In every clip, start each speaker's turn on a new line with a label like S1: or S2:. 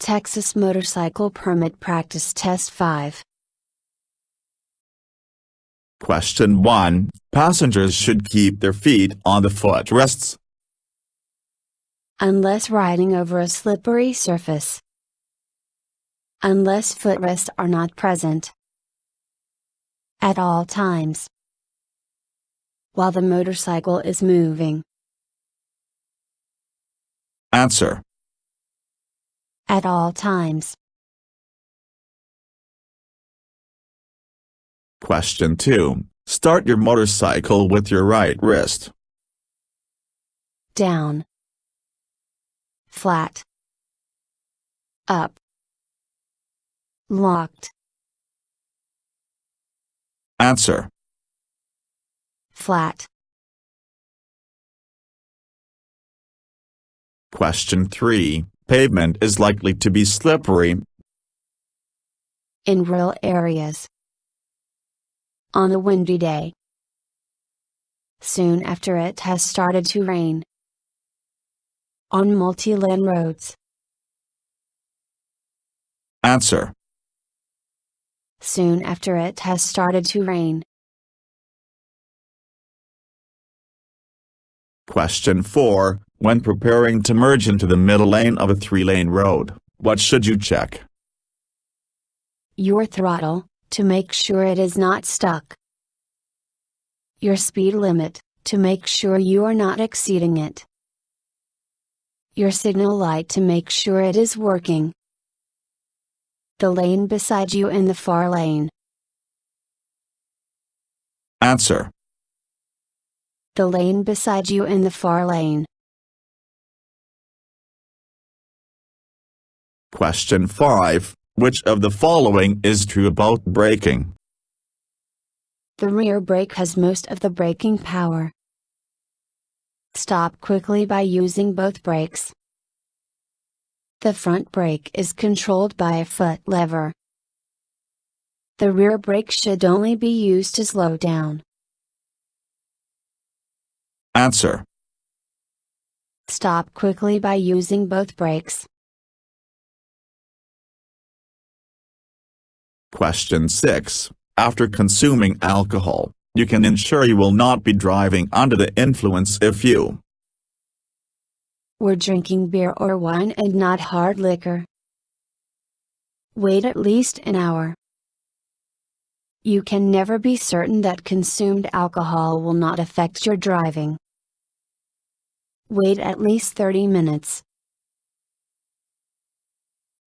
S1: Texas Motorcycle Permit Practice Test 5.
S2: Question 1. Passengers should keep their feet on the footrests
S1: Unless riding over a slippery surface. Unless footrests are not present. At all times. While the motorcycle is moving.
S2: Answer.
S1: At all times.
S2: Question 2. Start your motorcycle with your right wrist.
S1: Down. Flat. Up. Locked.
S2: Answer.
S1: Flat.
S2: Question 3. Pavement is likely to be slippery
S1: In rural areas. On a windy day. Soon after it has started to rain. On multi-lane roads.
S2: Answer.
S1: Soon after it has started to rain.
S2: Question 4. When preparing to merge into the middle lane of a 3-lane road, what should you check?
S1: Your throttle, to make sure it is not stuck. Your speed limit, to make sure you are not exceeding it. Your signal light to make sure it is working. The lane beside you in the far lane.
S2: Answer.
S1: The lane beside you in the far lane.
S2: Question 5. Which of the following is true about braking?
S1: The rear brake has most of the braking power. Stop quickly by using both brakes. The front brake is controlled by a foot lever. The rear brake should only be used to slow down.
S2: Answer.
S1: Stop quickly by using both brakes.
S2: Question 6. After consuming alcohol, you can ensure you will not be driving under the influence if you
S1: were drinking beer or wine and not hard liquor. Wait at least an hour. You can never be certain that consumed alcohol will not affect your driving. Wait at least 30 minutes.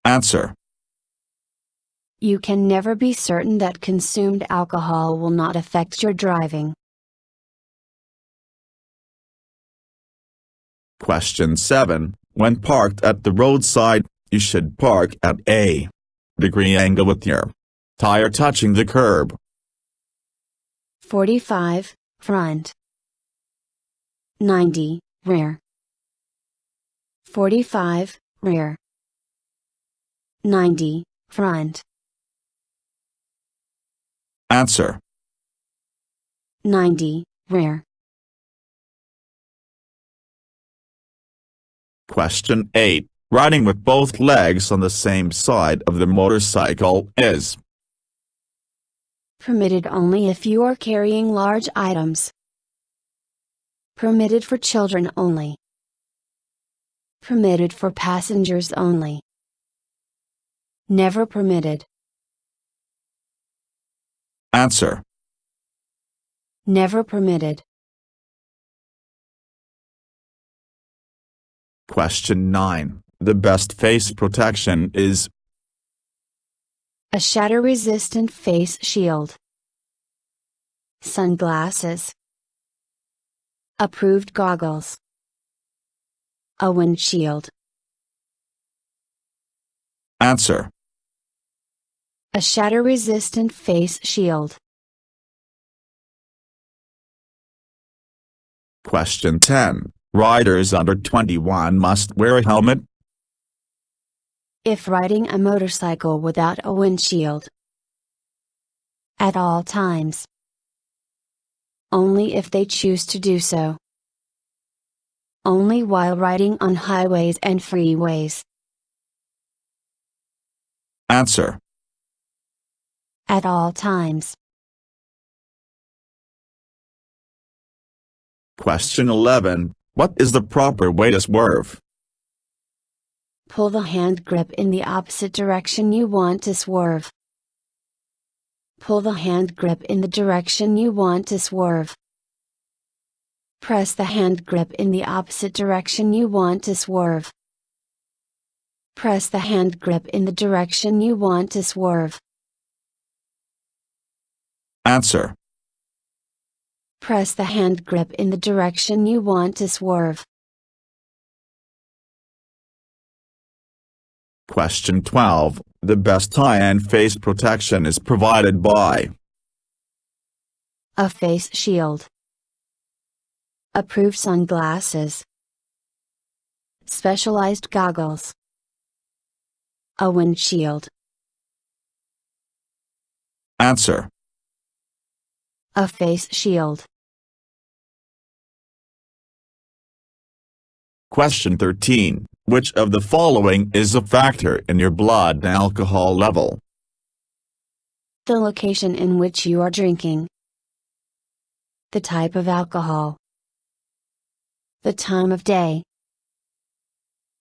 S2: Answer.
S1: You can never be certain that consumed alcohol will not affect your driving.
S2: Question 7. When parked at the roadside, you should park at a degree angle with your tire touching the curb.
S1: 45, front. 90, rear. 45, rear. 90, front.
S2: Answer.
S1: 90, rear.
S2: Question 8. Riding with both legs on the same side of the motorcycle is
S1: permitted only if you are carrying large items. Permitted for children only. Permitted for passengers only. Never permitted.
S2: Answer.
S1: Never permitted.
S2: Question 9. The best face protection is
S1: a shatter-resistant face shield. Sunglasses. Approved goggles. A windshield.
S2: Answer.
S1: A shatter-resistant face shield.
S2: Question 10. Riders under 21 must wear a helmet.
S1: If riding a motorcycle without a windshield. At all times. Only if they choose to do so. Only while riding on highways and freeways.
S2: Answer.
S1: At all times.
S2: Question 11. What is the proper way to swerve?
S1: Pull the hand grip in the opposite direction you want to swerve. Pull the hand grip in the direction you want to swerve. Press the hand grip in the opposite direction you want to swerve. Press the hand grip in the direction you want to swerve.
S2: Answer.
S1: Press the hand grip in the direction you want to swerve.
S2: Question 12. The best eye and face protection is provided by
S1: A face shield. Approved sunglasses. Specialized goggles. A windshield.
S2: Answer.
S1: A face shield.
S2: Question 13. Which of the following is a factor in your blood alcohol level?
S1: The location in which you are drinking. The type of alcohol. The time of day.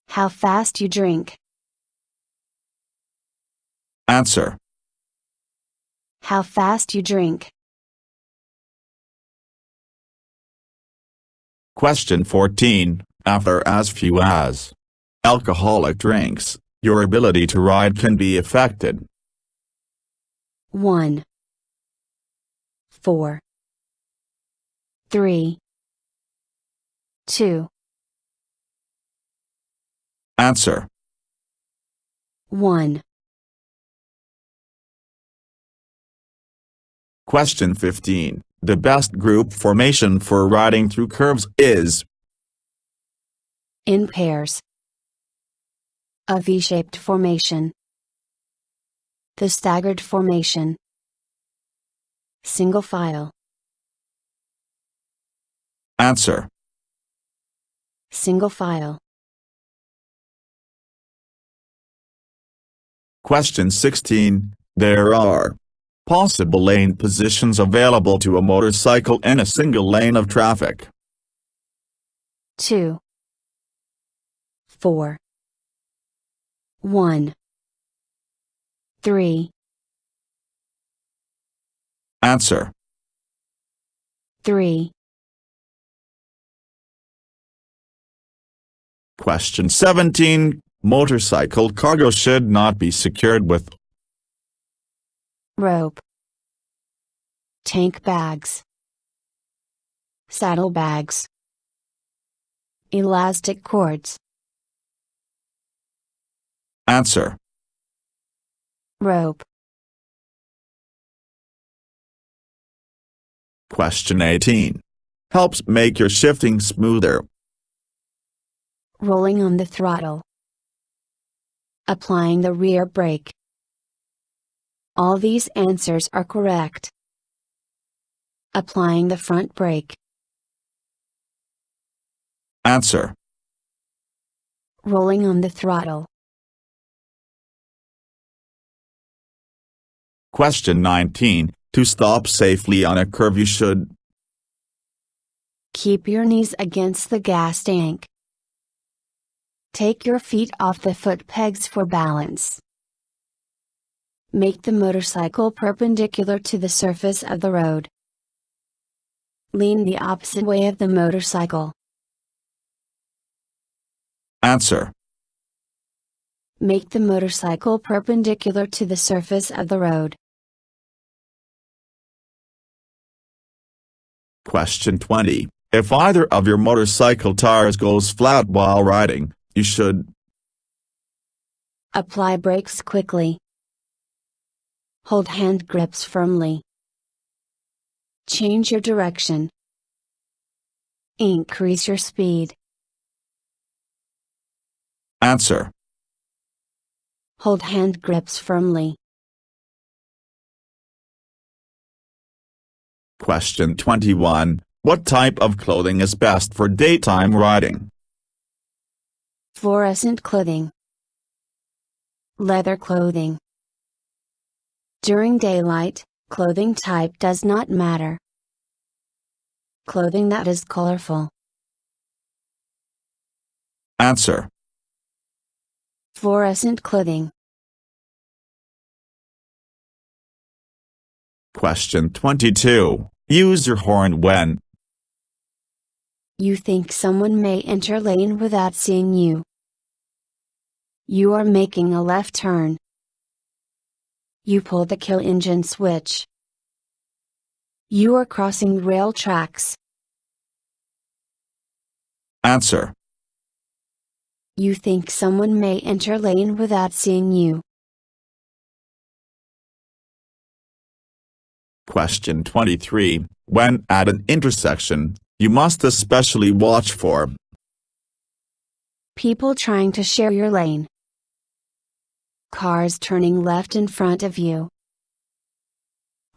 S1: How fast you drink.
S2: Answer.
S1: How fast you drink.
S2: Question 14. After as few as alcoholic drinks, your ability to ride can be affected.
S1: 1, 4, 3, 2.
S2: Answer.
S1: 1.
S2: Question 15. The best group formation for riding through curves is
S1: In pairs. A V-shaped formation. The staggered formation. Single file.
S2: Answer.
S1: Single file.
S2: Question 16. There are possible lane positions available to a motorcycle in a single lane of traffic.
S1: 2, 4, 1, 3.
S2: Answer.
S1: 3.
S2: Question 17. Motorcycle cargo should not be secured with
S1: Rope. Tank bags. Saddlebags. Elastic cords.
S2: Answer.
S1: Rope.
S2: Question 18. Helps make your shifting smoother.
S1: Rolling on the throttle. Applying the rear brake. All these answers are correct. Applying the front brake.
S2: Answer.
S1: Rolling on the throttle.
S2: Question 19. To stop safely on a curve you should
S1: Keep your knees against the gas tank. Take your feet off the foot pegs for balance. Make the motorcycle perpendicular to the surface of the road. Lean the opposite way of the motorcycle.
S2: Answer.
S1: Make the motorcycle perpendicular to the surface of the road.
S2: Question 20. If either of your motorcycle tires goes flat while riding, you should
S1: Apply brakes quickly. Hold hand grips firmly. Change your direction. Increase your speed.
S2: Answer.
S1: Hold hand grips firmly.
S2: Question 21. What type of clothing is best for daytime riding?
S1: Fluorescent clothing. Leather clothing. During daylight, clothing type does not matter. Clothing that is colorful.
S2: Answer.
S1: Fluorescent clothing.
S2: Question 22. Use your horn when
S1: you think someone may enter lane without seeing you. You are making a left turn. You pull the kill engine switch. You are crossing rail tracks.
S2: Answer.
S1: You think someone may enter lane without seeing you.
S2: Question 23. When at an intersection, you must especially watch for
S1: people trying to share your lane. Cars turning left in front of you.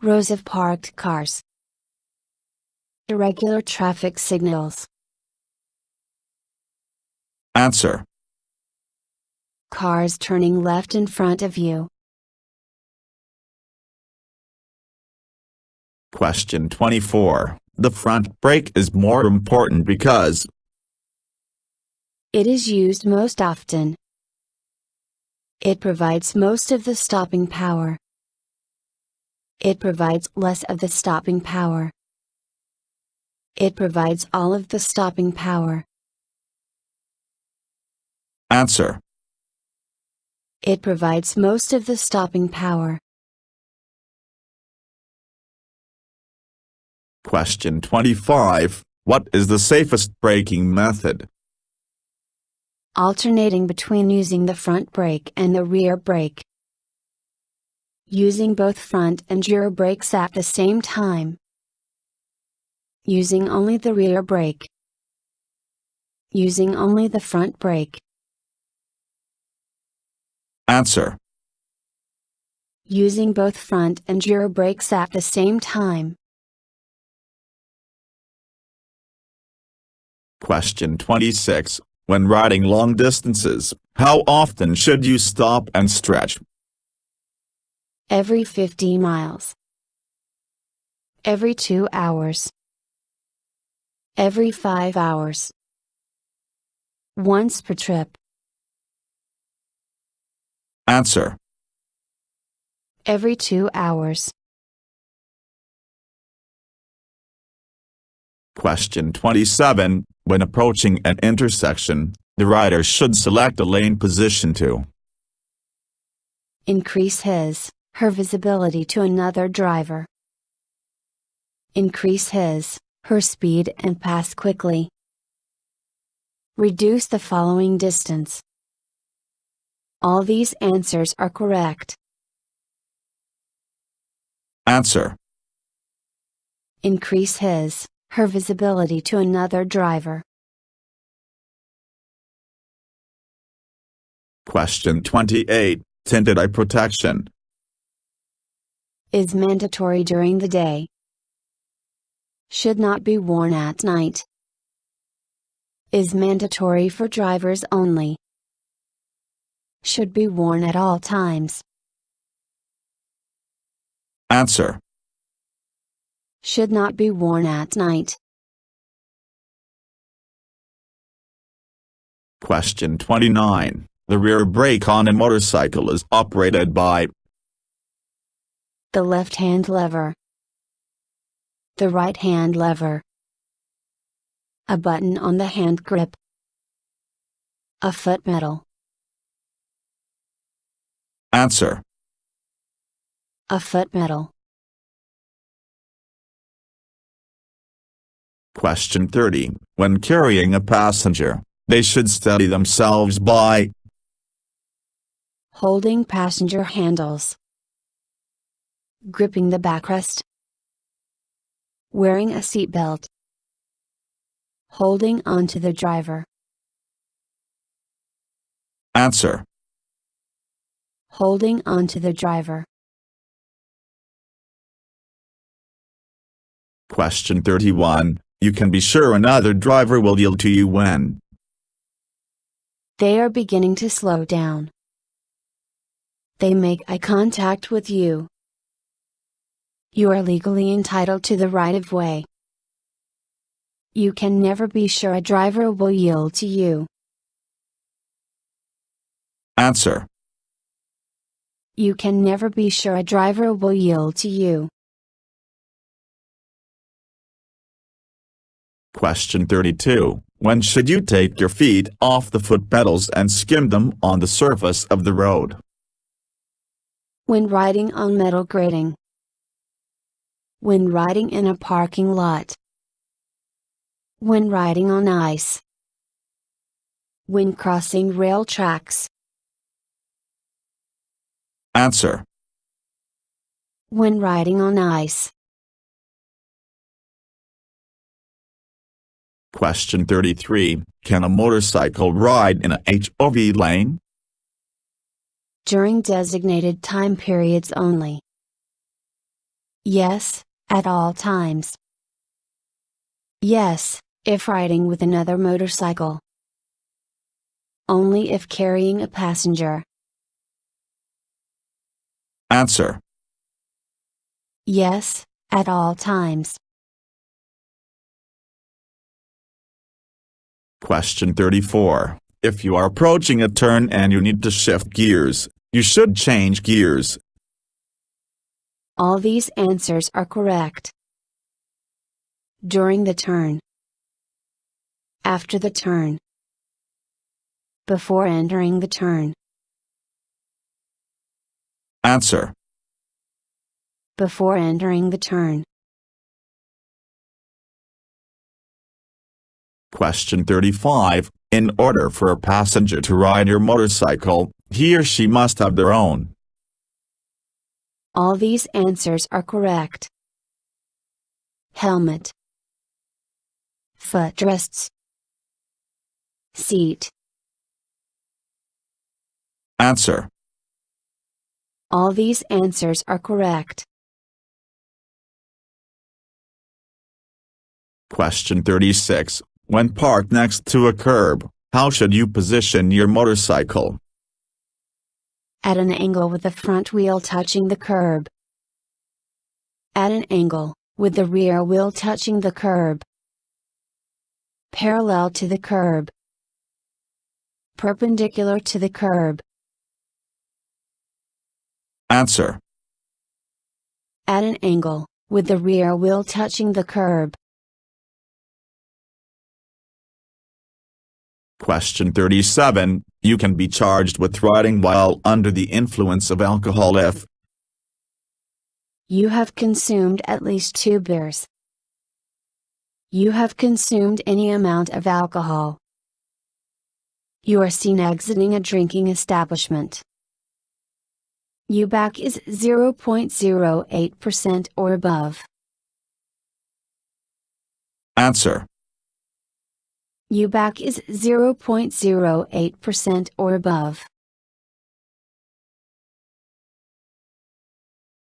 S1: Rows of parked cars. Irregular traffic signals.
S2: Answer.
S1: Cars turning left in front of you.
S2: Question 24. The front brake is more important because
S1: it is used most often. It provides most of the stopping power. It provides less of the stopping power. It provides all of the stopping power.
S2: Answer.
S1: It provides most of the stopping power.
S2: Question 25. What is the safest braking method?
S1: Alternating between using the front brake and the rear brake. Using both front and rear brakes at the same time. Using only the rear brake. Using only the front brake.
S2: Answer.
S1: Using both front and rear brakes at the same time.
S2: Question 26. When riding long distances, how often should you stop and stretch?
S1: Every 50 miles. Every 2 hours. Every 5 hours. Once per trip.
S2: Answer.
S1: Every 2 hours.
S2: Question 27. When approaching an intersection, the rider should select a lane position to
S1: increase her visibility to another driver. Increase her speed and pass quickly. Reduce the following distance. All these answers are correct.
S2: Answer.
S1: Increase her visibility to another driver.
S2: Question 28. Tinted eye protection
S1: is mandatory during the day. Should not be worn at night. Is mandatory for drivers only. Should be worn at all times.
S2: Answer.
S1: Should not be worn at night.
S2: Question 29. The rear brake on a motorcycle is operated by
S1: the left-hand lever. The right-hand lever. A button on the hand grip. A foot pedal.
S2: Answer.
S1: A foot pedal.
S2: Question 30. When carrying a passenger, they should steady themselves by
S1: holding passenger handles. Gripping the backrest. Wearing a seatbelt. Holding onto the driver.
S2: Answer.
S1: Holding onto the driver.
S2: Question 31. You can be sure another driver will yield to you when
S1: they are beginning to slow down. They make eye contact with you. You are legally entitled to the right of way. You can never be sure a driver will yield to you.
S2: Answer.
S1: You can never be sure a driver will yield to you.
S2: Question 32. When should you take your feet off the foot pedals and skim them on the surface of the road?
S1: When riding on metal grating. When riding in a parking lot. When riding on ice. When crossing rail tracks.
S2: Answer.
S1: When riding on ice.
S2: Question 33. Can a motorcycle ride in a HOV lane?
S1: During designated time periods only. Yes, at all times. Yes, if riding with another motorcycle. Only if carrying a passenger.
S2: Answer.
S1: Yes, at all times.
S2: Question 34. If you are approaching a turn and you need to shift gears, you should change gears.
S1: All these answers are correct. During the turn. After the turn. Before entering the turn.
S2: Answer.
S1: Before entering the turn.
S2: Question 35. In order for a passenger to ride your motorcycle, he or she must have their own.
S1: All these answers are correct. Helmet. Footrests. Seat.
S2: Answer.
S1: All these answers are correct.
S2: Question 36. When parked next to a curb, how should you position your motorcycle?
S1: At an angle with the front wheel touching the curb. At an angle, with the rear wheel touching the curb. Parallel to the curb. Perpendicular to the curb.
S2: Answer.
S1: At an angle, with the rear wheel touching the curb.
S2: Question 37. You can be charged with riding while under the influence of alcohol if
S1: you have consumed at least 2 beers. You have consumed any amount of alcohol. You are seen exiting a drinking establishment. UBAC is 0.08% or above.
S2: Answer.
S1: UBAC is 0.08% or above.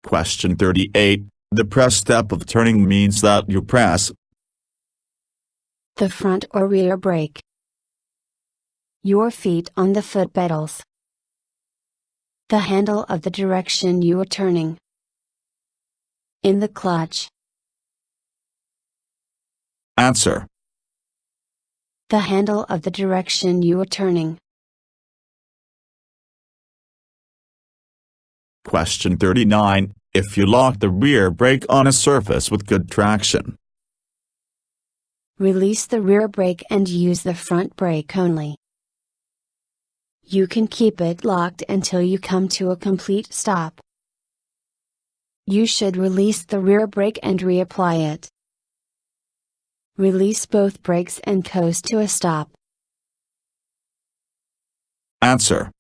S2: Question 38. The press step of turning means that you press
S1: the front or rear brake. Your feet on the foot pedals. The handle of the direction you are turning. In the clutch.
S2: Answer.
S1: The handle of the direction you are turning.
S2: Question 39. If you lock the rear brake on a surface with good traction,
S1: release the rear brake and use the front brake only. You can keep it locked until you come to a complete stop. You should release the rear brake and reapply it. Release both brakes and coast to a stop.
S2: Answer.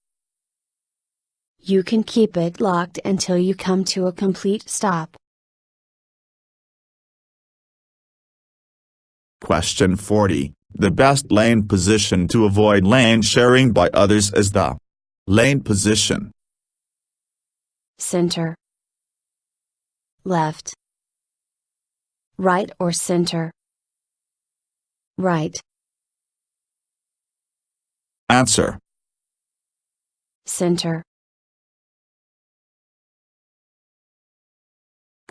S1: You can keep it locked until you come to a complete stop.
S2: Question 40. The best lane position to avoid lane sharing by others is the lane position.
S1: Center. Left. Right or center. Right.
S2: Answer.
S1: Center.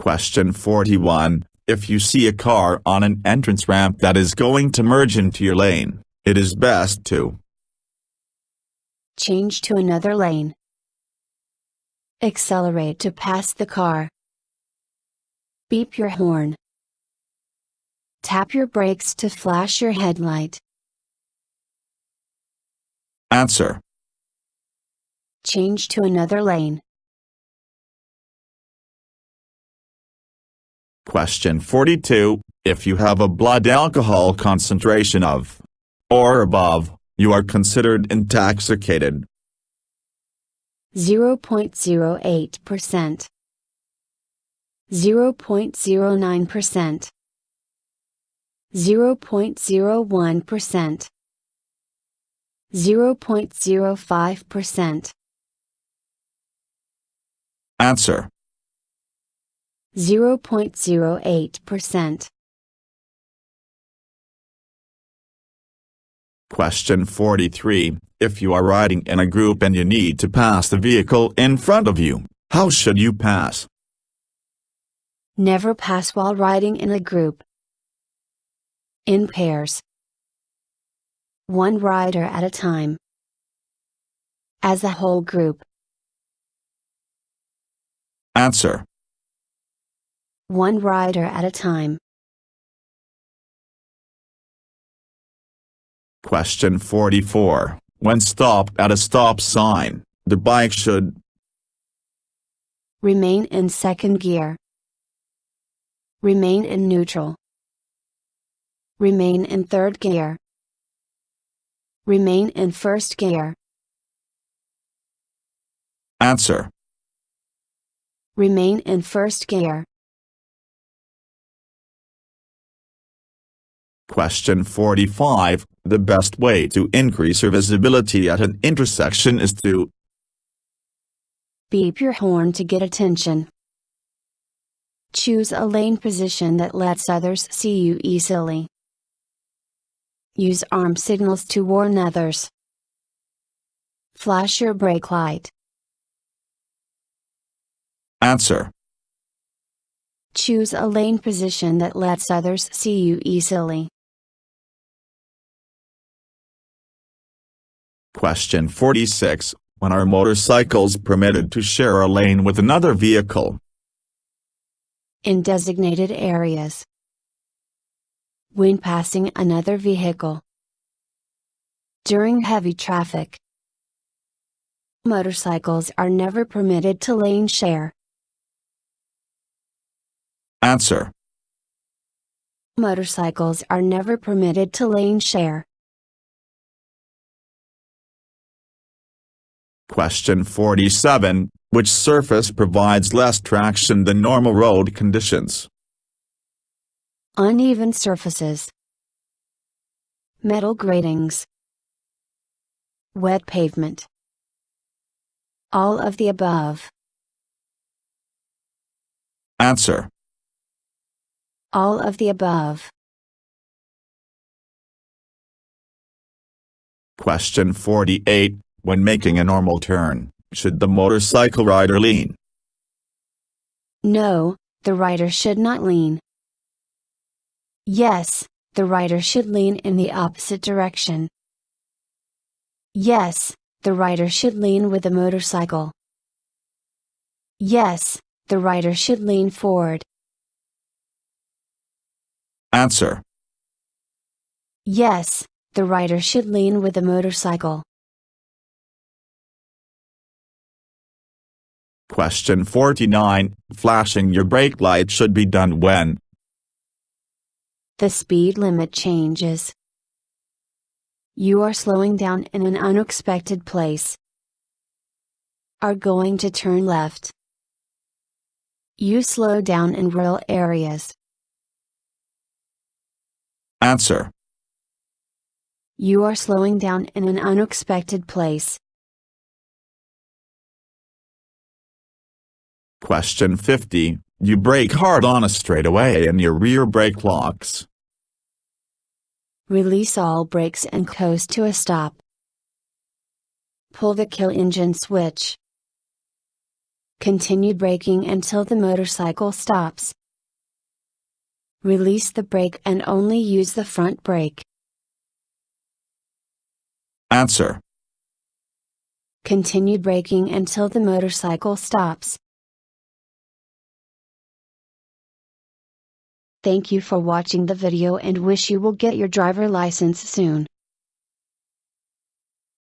S2: Question 41. If you see a car on an entrance ramp that is going to merge into your lane, it is best to
S1: change to another lane, accelerate to pass the car, beep your horn, tap your brakes to flash your headlight.
S2: Answer.
S1: Change to another lane.
S2: Question 42. If you have a blood alcohol concentration of or above, you are considered intoxicated.
S1: 0.08%, 0.09%, 0.01%, 0.05%.
S2: Answer.
S1: 0.08%.
S2: Question 43. If you are riding in a group and you need to pass the vehicle in front of you, how should you pass?
S1: Never pass while riding in a group. In pairs. One rider at a time. As a whole group.
S2: Answer.
S1: One rider at a time.
S2: Question 44. When stopped at a stop sign, the bike should
S1: remain in second gear. Remain in neutral. Remain in third gear. Remain in first gear.
S2: Answer.
S1: Remain in first gear.
S2: Question 45. The best way to increase your visibility at an intersection is to
S1: beep your horn to get attention. Choose a lane position that lets others see you easily. Use arm signals to warn others. Flash your brake light.
S2: Answer.
S1: Choose a lane position that lets others see you easily.
S2: Question 46. When are motorcycles permitted to share a lane with another vehicle?
S1: In designated areas. When passing another vehicle. During heavy traffic. Motorcycles are never permitted to lane share.
S2: Answer.
S1: Motorcycles are never permitted to lane share.
S2: Question 47. Which surface provides less traction than normal road conditions?
S1: Uneven surfaces. Metal gratings. Wet pavement. All of the above.
S2: Answer.
S1: All of the above.
S2: Question 48. When making a normal turn, should the motorcycle rider lean?
S1: No, the rider should not lean. Yes, the rider should lean in the opposite direction. Yes, the rider should lean with the motorcycle. Yes, the rider should lean forward.
S2: Answer.
S1: Yes, the rider should lean with the motorcycle.
S2: Question 49. Flashing your brake light should be done when
S1: the speed limit changes. You are slowing down in an unexpected place. Are going to turn left. You slow down in rural areas.
S2: Answer.
S1: You are slowing down in an unexpected place.
S2: Question 50. You brake hard on a straightaway and your rear brake locks.
S1: Release all brakes and coast to a stop. Pull the kill engine switch. Continued braking until the motorcycle stops. Release the brake and only use the front brake.
S2: Answer.
S1: Continued braking until the motorcycle stops. Thank you for watching the video and wish you will get your driver license soon.